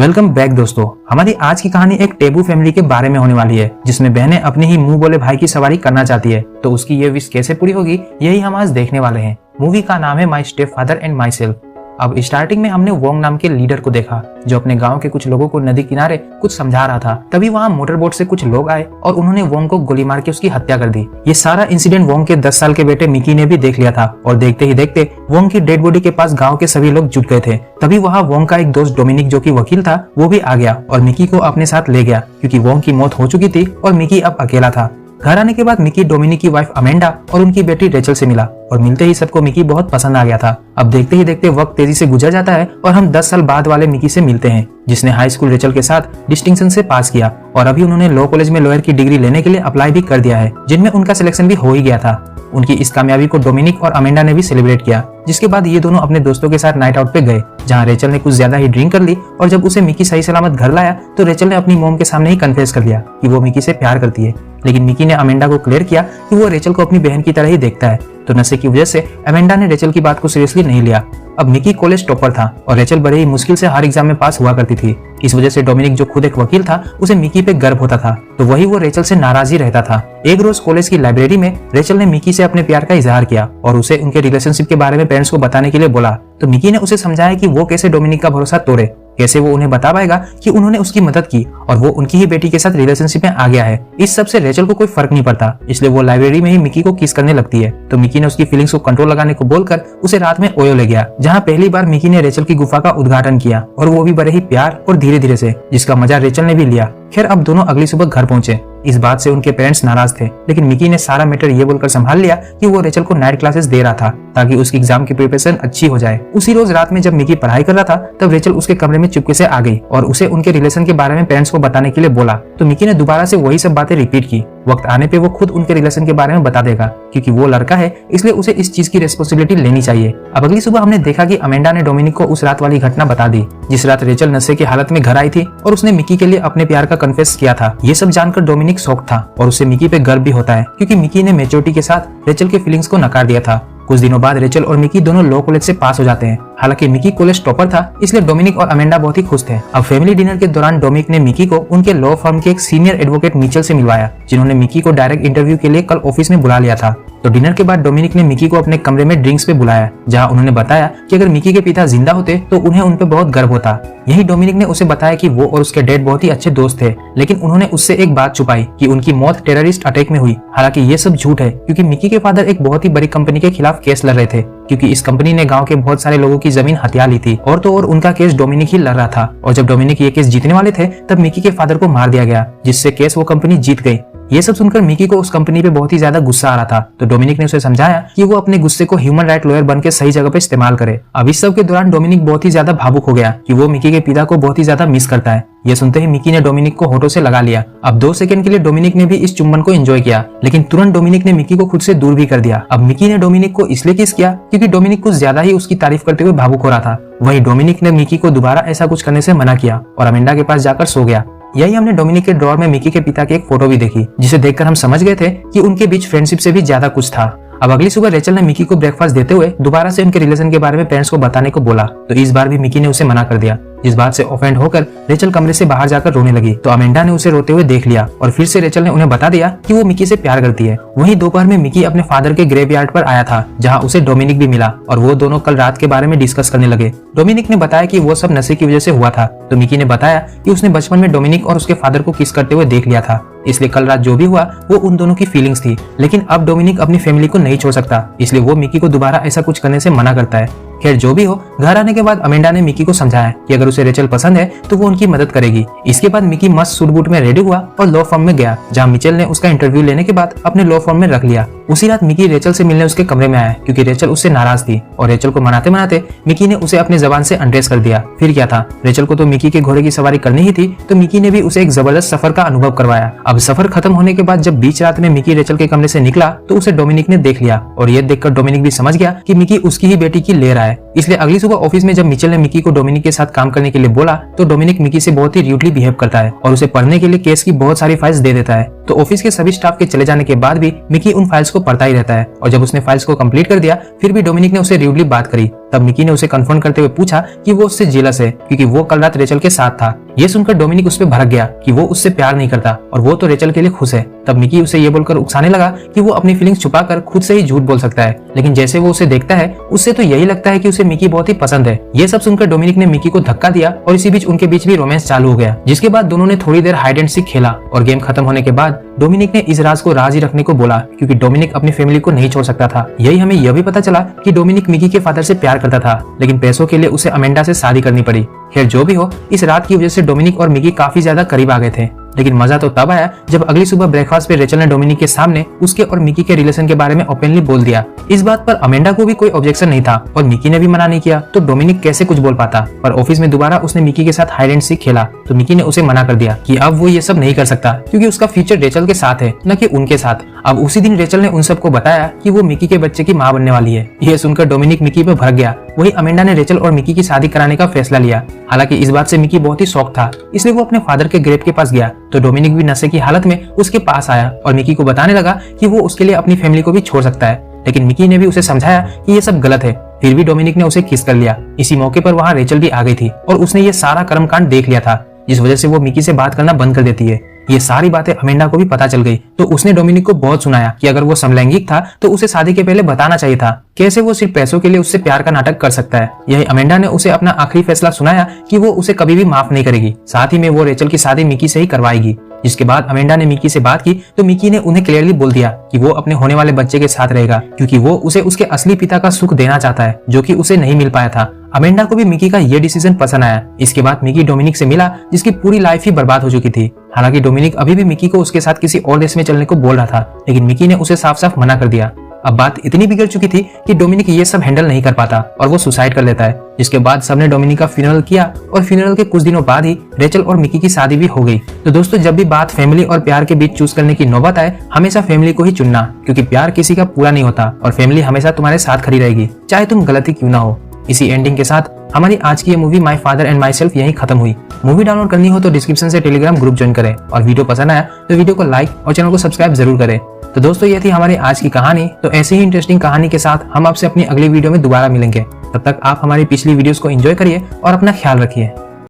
Welcome back दोस्तों। हमारी आज की कहानी एक टेबू फैमिली के बारे में होने वाली है, जिसमें बहनें अपने ही मुंह बोले भाई की सवारी करना चाहती है। तो उसकी ये विश कैसे पूरी होगी, यही हम आज देखने वाले हैं। मूवी का नाम है माई step father and my self. अब स्टार्टिंग में हमने वोंग नाम के लीडर को देखा, जो अपने गांव के कुछ लोगों को नदी किनारे कुछ समझा रहा था। तभी वहां मोटरबोट से कुछ लोग आए और उन्होंने वोंग को गोली मार के उसकी हत्या कर दी। ये सारा इंसिडेंट वोंग के 10 साल के बेटे मिकी ने भी देख लिया था और देखते ही देखते वोंग की डेड बॉडी के पास गांव के सभी लोग जुट गए थे। तभी वहां वोंग का एक दोस्त डोमिनिक, जो कि वकील था, वो भी आ गया और मिकी को अपने साथ ले गया, क्योंकि वोंग की मौत हो चुकी थी और मिकी अब अकेला था। घर आने के बाद मिकी डोमिनिक की वाइफ अमेंडा और उनकी बेटी रेचल से मिला और मिलते ही सबको मिकी बहुत पसंद आ गया था। अब देखते ही देखते वक्त तेजी से गुजर जाता है और हम 10 साल बाद वाले मिकी से मिलते हैं, जिसने हाई स्कूल रेचल के साथ डिस्टिंक्शन से पास किया और अभी उन्होंने लॉ कॉलेज में लॉयर की डिग्री लेने के लिए अप्लाई भी कर दिया है, जिनमें उनका सिलेक्शन भी हो ही गया था। उनकी इस कामयाबी को डोमिनिक और अमेंडा ने भी सेलिब्रेट किया, जिसके बाद ये दोनों अपने दोस्तों के साथ नाइट आउट पे गए, जहां रेचल ने कुछ ज्यादा ही ड्रिंक कर ली और जब उसे मिकी सही सलामत घर लाया तो रेचल ने अपनी मॉम के सामने ही कन्फेस कर दिया कि वो मिकी से प्यार करती है। लेकिन मिकी ने अमेंडा को क्लियर किया कि वो रेचल को अपनी बहन की तरह ही देखता है। तो नशे की वजह से अमेंडा ने रेचल की बात को सीरियसली नहीं लिया। अब मिकी कॉलेज टॉपर था और रेचल बड़े ही मुश्किल से हर एग्जाम में पास हुआ करती थी। इस वजह से डोमिनिक, जो खुद एक वकील था, उसे मिकी पे गर्व होता था, तो वही वो रेचल से नाराज ही रहता था। एक रोज कॉलेज की लाइब्रेरी में रेचल ने मिकी से अपने प्यार का इजहार किया और उसे उनके रिलेशनशिप के बारे में पेरेंट्स को बताने के लिए बोला। तो मिकी ने उसे समझाया कि वो कैसे डोमिनिक का भरोसा तोड़े, कैसे वो उन्हें बता पाएगा कि उन्होंने उसकी मदद की और वो उनकी ही बेटी के साथ रिलेशनशिप में आ गया है। इस सब से रेचल को कोई फर्क नहीं पड़ता, इसलिए वो लाइब्रेरी में ही मिकी को किस करने लगती है। तो मिकी ने उसकी फीलिंग्स को कंट्रोल लगाने को बोलकर उसे रात में ओयो ले गया, जहाँ पहली बार मिकी ने रेचल की गुफा का उद्घाटन किया और वो भी बड़े ही प्यार और धीरे धीरे से, जिसका मजा रेचल ने भी लिया। खैर, अब दोनों अगली सुबह घर पहुंचे। इस बात से उनके पेरेंट्स नाराज थे, लेकिन मिकी ने सारा मैटर ये बोलकर संभाल लिया कि वो रेचल को नाइट क्लासेस दे रहा था ताकि उसकी एग्जाम की प्रिपरेशन अच्छी हो जाए। उसी रोज रात में जब मिकी पढ़ाई कर रहा था, तब रेचल उसके कमरे में चुपके से आ गई और उसे उनके रिलेशन के बारे में पेरेंट्स को बताने के लिए बोला। तो मिकी ने दोबारा से वही सब बातें रिपीट की। वक्त आने पे वो खुद उनके रिलेशन के बारे में बता देगा, क्योंकि वो लड़का है, इसलिए उसे इस चीज की रिस्पॉन्सिबिलिटी लेनी चाहिए। अब अगली सुबह हमने देखा कि अमेंडा ने डोमिनिक को उस रात वाली घटना बता दी, जिस रात रेचल नशे की हालत में घर आई थी और उसने मिकी के लिए अपने प्यार का कन्फेस किया था। ये सब जानकर डोमिनिक शॉक था और उसे मिकी पे गर्व भी होता है, क्योंकि मिकी ने मैच्योरिटी के साथ रेचल के फीलिंग्स को नकार दिया था। कुछ दिनों बाद रेचल और मिकी दोनों लॉ कॉलेज से पास हो जाते हैं। हालांकि मिकी कॉलेज टॉपर था, इसलिए डोमिनिक और अमेंडा बहुत ही खुश थे। अब फैमिली डिनर के दौरान डोमिनिक ने मिकी को उनके लॉ फर्म के एक सीनियर एडवोकेट मिचेल से मिलवाया, जिन्होंने मिकी को डायरेक्ट इंटरव्यू के लिए कल ऑफिस में बुला लिया था। तो डिनर के बाद डोमिनिक ने मिकी को अपने कमरे में ड्रिंक्स पे बुलाया, जहां उन्होंने बताया कि अगर मिकी के पिता जिंदा होते तो उन्हें उन पे बहुत गर्व होता। यही डोमिनिक ने उसे बताया कि वो और उसके डैड बहुत ही अच्छे दोस्त थे, लेकिन उन्होंने उससे एक बात छुपाई कि उनकी मौत टेररिस्ट अटैक में हुई। हालांकि ये सब झूठ है, क्योंकि मिकी के फादर एक बहुत ही बड़ी कंपनी के खिलाफ केस लड़ रहे थे, क्योंकि इस कंपनी ने गांव के बहुत सारे लोगों की जमीन हथिया ली थी और तो और उनका केस डोमिनिक ही लड़ रहा था। और जब डोमिनिक ये केस जीतने वाले थे, तब मिकी के फादर को मार दिया गया, जिससे केस वो कंपनी जीत गई। ये सब सुनकर मिकी को उस कंपनी पे बहुत ही ज्यादा गुस्सा आ रहा था। तो डोमिनिक ने उसे समझाया कि वो अपने गुस्से को ह्यूमन राइट लॉयर बनके सही जगह पे इस्तेमाल करे। अब इस सब के दौरान डोमिनिक बहुत ही ज्यादा भावुक हो गया कि वो मिकी के पिता को बहुत ही ज्यादा मिस करता है। ये सुनते ही मिकी ने डोमिनिक को होठों से लगा लिया। अब 2 सेकंड के लिए डोमिनिक ने भी इस चुंबन को एंजॉय किया, लेकिन तुरंत डोमिनिक ने मिकी को खुद से दूर भी कर दिया। अब मिकी ने डोमिनिक को इसलिए किस किया क्योंकि डोमिनिक कुछ ज्यादा ही उसकी तारीफ करते हुए भावुक हो रहा था। वहीं डोमिनिक ने मिकी को दोबारा ऐसा कुछ करने से मना किया और अमेंडा के पास जाकर सो गया। यही हमने डोमिनिक के ड्रॉअर में मिकी के पिता की एक फोटो भी देखी, जिसे देखकर हम समझ गए थे कि उनके बीच फ्रेंडशिप से भी ज्यादा कुछ था। अब अगली सुबह रेचल ने मिकी को ब्रेकफास्ट देते हुए दोबारा से उनके रिलेशन के बारे में पेरेंट्स को बताने को बोला, तो इस बार भी मिकी ने उसे मना कर दिया। इस बात से ऑफेंड होकर रेचल कमरे से बाहर जाकर रोने लगी। तो अमेंडा ने उसे रोते हुए देख लिया और फिर से रेचल ने उन्हें बता दिया कि वो मिकी से प्यार करती है। वहीं दोपहर में मिकी अपने फादर के ग्रेवयार्ड पर आया था, जहां उसे डोमिनिक भी मिला और वो दोनों कल रात के बारे में डिस्कस करने लगे। डोमिनिक ने बताया कि वो सब नशे की वजह से हुआ था। तो मिकी ने बताया कि उसने बचपन में डोमिनिक और उसके फादर को किस करते हुए देख लिया था, इसलिए कल रात जो भी हुआ वो उन दोनों की फीलिंग्स थी। लेकिन अब डोमिनिक अपनी फैमिली को नहीं छोड़ सकता, इसलिए वो मिकी को दोबारा ऐसा कुछ करने से मना करता है। खैर, जो भी हो, घर आने के बाद अमेंडा ने मिकी को समझाया कि अगर उसे रेचल पसंद है तो वो उनकी मदद करेगी। इसके बाद मिकी मस्त सूट बूट में रेडी हुआ और लॉ फर्म में गया, जहां मिचेल ने उसका इंटरव्यू लेने के बाद अपने लॉ फर्म में रख लिया। उसी रात मिकी रेचल से मिलने उसके कमरे में आया, क्योंकि रेचल उससे नाराज थी और रेचल को मनाते मनाते मिकी ने उसे अपने जबान से अनड्रेस कर दिया। फिर क्या था, रेचल को तो मिकी के घोड़े की सवारी करनी ही थी, तो मिकी ने भी उसे एक जबरदस्त सफर का अनुभव करवाया। अब सफर खत्म होने के बाद जब बीच रात में मिकी रेचल के कमरे से निकला, तो उसे डोमिनिक ने देख लिया और ये देखकर डोमिनिक भी समझ गया कि मिकी उसकी ही बेटी की ले रहा है। इसलिए अगली सुबह ऑफिस में जब मिचेल ने मिकी को डोमिनिक के साथ काम करने के लिए बोला, तो डोमिनिक मिकी से बहुत ही र्यूडली बिहेव करता है और उसे पढ़ने के लिए केस की बहुत सारी फाइल्स दे देता है। तो ऑफिस के सभी स्टाफ के चले जाने के बाद भी मिकी उन फाइल्स को पढ़ता ही रहता है और जब उसने फाइल्स को कंप्लीट कर दिया फिर भी डोमिनिक ने उसे र्यूडली बात करी। तब मिकी ने उसे कन्फ्रंट करते हुए पूछा कि वो उससे जेलस है क्योंकि वो कल रात रेचल के साथ था। ये सुनकर डोमिनिक उस पर भड़क गया कि वो उससे प्यार नहीं करता और वो तो रेचल के लिए खुश है। तब मिकी उसे ये बोलकर उकसाने लगा कि वो अपनी फीलिंग्स छुपाकर खुद से ही झूठ बोल सकता है, लेकिन जैसे वो उसे देखता है उससे तो यही लगता है कि उसे मिकी बहुत ही पसंद है। ये सब सुनकर डोमिनिक ने मिकी को धक्का दिया और इसी बीच उनके बीच भी रोमांस चालू हो गया, जिसके बाद दोनों ने थोड़ी देर हाइड एंड सीक खेला और गेम खत्म होने के बाद डोमिनिक ने इस राज को राज ही रखने को बोला क्योंकि डोमिनिक अपनी फैमिली को नहीं छोड़ सकता था। यही हमें यह भी पता चला कि डोमिनिक मिकी के फादर से प्यार करता था, लेकिन पैसों के लिए उसे अमेंडा से शादी करनी पड़ी। खैर जो भी हो, इस रात की वजह से डोमिनिक और मिकी काफी ज्यादा करीब आ गए थे, लेकिन मजा तो तब आया जब अगली सुबह ब्रेकफास्ट पे रेचल ने डोमिनिक के सामने उसके और मिकी के रिलेशन के बारे में ओपनली बोल दिया। इस बात पर अमेंडा को भी कोई ऑब्जेक्शन नहीं था और मिकी ने भी मना नहीं किया, तो डोमिनिक कैसे कुछ बोल पाता। पर ऑफिस में दोबारा उसने मिकी के साथ हाइड एंड सीक खेला तो मिकी ने उसे मना कर दिया कि अब वो ये सब नहीं कर सकता क्योंकि उसका फ्यूचर रेचल के साथ है, न कि उनके साथ। अब उसी दिन रेचल ने उन सबको बताया कि वो मिकी के बच्चे की माँ बनने वाली है। ये सुनकर डोमिनिक मिकी पे भड़क गया। वही अमेंडा ने रेचल और मिकी की शादी कराने का फैसला लिया। हालांकि इस बात से मिकी बहुत ही शॉक था, इसलिए वो अपने फादर के ग्रेव के पास गया तो डोमिनिक भी नशे की हालत में उसके पास आया और मिकी को बताने लगा कि वो उसके लिए अपनी फैमिली को भी छोड़ सकता है, लेकिन मिकी ने भी उसे समझाया कि ये सब गलत है। फिर भी डोमिनिक ने उसे किस कर लिया। इसी मौके पर वहाँ रेचल भी आ गई थी और उसने ये सारा कर्मकांड देख लिया था, जिस वजह से वो मिकी से बात करना बंद कर देती है। ये सारी बातें अमेंडा को भी पता चल गई तो उसने डोमिनिक को बहुत सुनाया कि अगर वो समलैंगिक था तो उसे शादी के पहले बताना चाहिए था, कैसे वो सिर्फ पैसों के लिए उससे प्यार का नाटक कर सकता है। यही अमेंडा ने उसे अपना आखिरी फैसला सुनाया कि वो उसे कभी भी माफ नहीं करेगी, साथ ही में वो रेचल की शादी मिकी से ही करवाएगी। जिसके बाद अमेंडा ने मिकी से बात की तो मिकी ने उन्हें क्लियरली बोल दिया कि वो अपने होने वाले बच्चे के साथ रहेगा क्योंकि वो उसे उसके असली पिता का सुख देना चाहता है जो कि उसे नहीं मिल पाया था। अमेंडा को भी मिकी का ये डिसीजन पसंद आया। इसके बाद मिकी डोमिनिक से मिला जिसकी पूरी लाइफ ही बर्बाद हो चुकी थी। हालांकि डोमिनिक अभी भी मिकी को उसके साथ किसी और देश में चलने को बोल रहा था, लेकिन मिकी ने उसे साफ साफ मना कर दिया। अब बात इतनी बिगड़ चुकी थी कि डोमिनिक ये सब हैंडल नहीं कर पाता और वो सुसाइड कर लेता है, जिसके बाद सबने डोमिनिक का फ्यूनरल किया और फ्यूनरल के कुछ दिनों बाद ही रेचल और मिकी की शादी भी हो गई। तो दोस्तों, जब भी बात फैमिली और प्यार के बीच चूज करने की नौबत आए, हमेशा फैमिली को ही चुनना, क्योंकि प्यार किसी का पूरा नहीं होता और फैमिली हमेशा तुम्हारे साथ खड़ी रहेगी, चाहे तुम गलती क्यों ना हो। इसी एंडिंग के साथ हमारी आज की ये movie my father and my self यहीं खत्म हुई। मूवी डाउनलोड करनी हो तो डिस्क्रिप्शन से टेलीग्राम ग्रुप ज्वाइन करें और वीडियो पसंद आया तो वीडियो को लाइक और चैनल को सब्सक्राइब जरूर करें। तो दोस्तों, ये थी हमारी आज की कहानी। तो ऐसी ही इंटरेस्टिंग कहानी के साथ हम आपसे अपनी अगली वीडियो में दोबारा मिलेंगे। तब तक आप हमारी पिछली वीडियोस को एंजॉय करिए और अपना ख्याल रखिए।